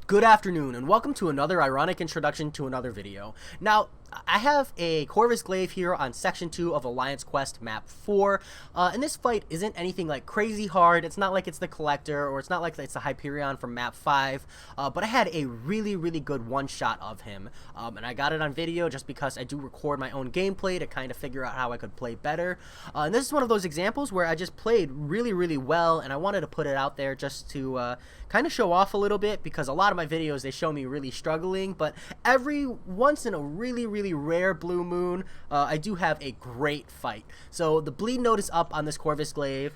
Good afternoon, and welcome to another ironic introduction to another video. Now, I have a Corvus Glaive here on Section 2 of Alliance Quest Map 4, and this fight isn't anything like crazy hard. It's not like it's the Collector, or it's not like it's the Hyperion from Map 5, but I had a really good one-shot of him, and I got it on video just because I do record my own gameplay to kind of figure out how I could play better, and this is one of those examples where I just played really well, and I wanted to put it out there just to kind of show off a little bit, because a lot of my videos, they show me really struggling, but every once in a really rare blue moon, I do have a great fight. So the bleed node is up on this Corvus Glaive,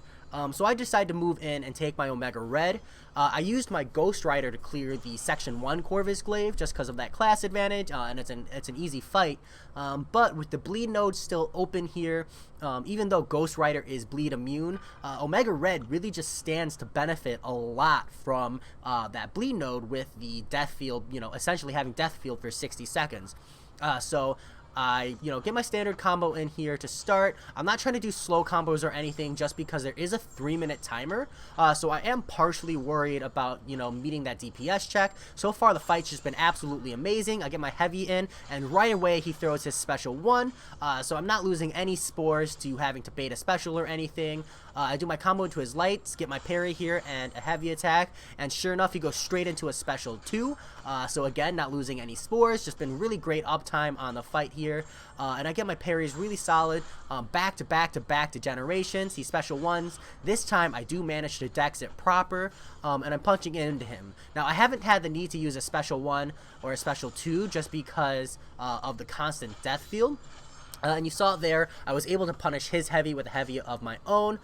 so I decided to move in and take my Omega Red. I used my Ghost Rider to clear the Section 1 Corvus Glaive just because of that class advantage, and it's an easy fight. But with the bleed node still open here, even though Ghost Rider is bleed immune, Omega Red really just stands to benefit a lot from that bleed node with the death field, essentially having death field for 60 seconds. So I, get my standard combo in here to start. I'm not trying to do slow combos or anything just because there is a 3-minute timer. So I am partially worried about, meeting that DPS check. So far, the fight's just been absolutely amazing. I get my heavy in, and right away, he throws his special 1. So I'm not losing any spores to having to bait a special or anything. I do my combo into his lights, get my parry here, and a heavy attack. And sure enough, he goes straight into a special 2. So again, not losing any spores. Just been really great uptime on the fight here. And I get my parries really solid, back to back degenerations, these special 1s. This time I do manage to dex it proper, and I'm punching into him. Now I haven't had the need to use a special 1 or a special 2 just because of the constant death field. And you saw it there, I was able to punish his heavy with a heavy of my own.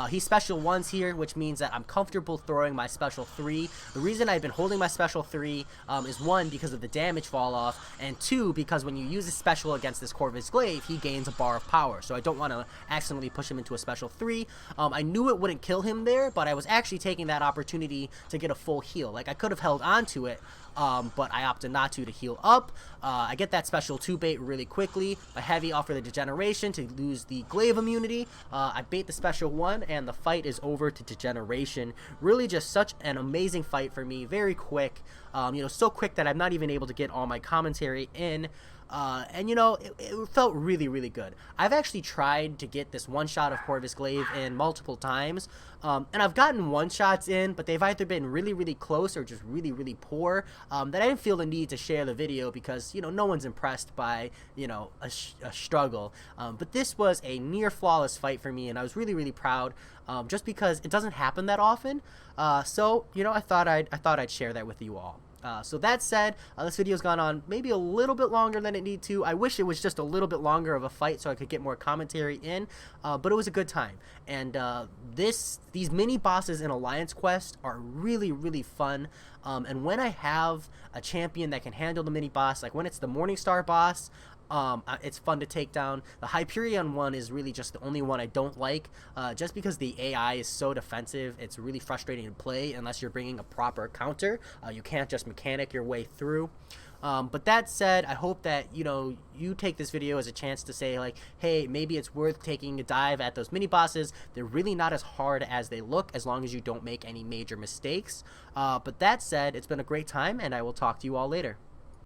He special 1s here, which means that I'm comfortable throwing my special 3. The reason I've been holding my special 3 is 1, because of the damage fall off, and 2, because when you use a special against this Corvus Glaive, he gains a bar of power. So I don't want to accidentally push him into a special 3. I knew it wouldn't kill him there, but I was actually taking that opportunity to get a full heal. Like, I could have held on to it, but I opted not to heal up. I get that special 2 bait really quickly. My heavy off for the degeneration to lose the glaive immunity. I bait the special 1, and the fight is over to degeneration. Really just such an amazing fight for me. Very quick. So quick that I'm not even able to get all my commentary in. And it felt really good. I've actually tried to get this one shot of Corvus Glaive in multiple times, and I've gotten one shots in, but they've either been really close or just really poor, that I didn't feel the need to share the video because, no one's impressed by, a struggle. But this was a near flawless fight for me, and I was really proud, just because it doesn't happen that often. So, I thought I'd share that with you all. So that said, this video's gone on maybe a little bit longer than it need to. I wish it was just a little bit longer of a fight so I could get more commentary in, but it was a good time. And these mini bosses in Alliance Quest are really fun. And when I have a champion that can handle the mini boss, like when it's the Morningstar boss, it's fun to take down. The Hyperion one is really just the only one I don't like, just because the AI is so defensive. It's really frustrating to play unless you're bringing a proper counter. You can't just mechanic your way through. But that said, I hope that, you take this video as a chance to say, like, hey, maybe it's worth taking a dive at those mini bosses. They're really not as hard as they look, as long as you don't make any major mistakes. But that said, it's been a great time, and I will talk to you all later.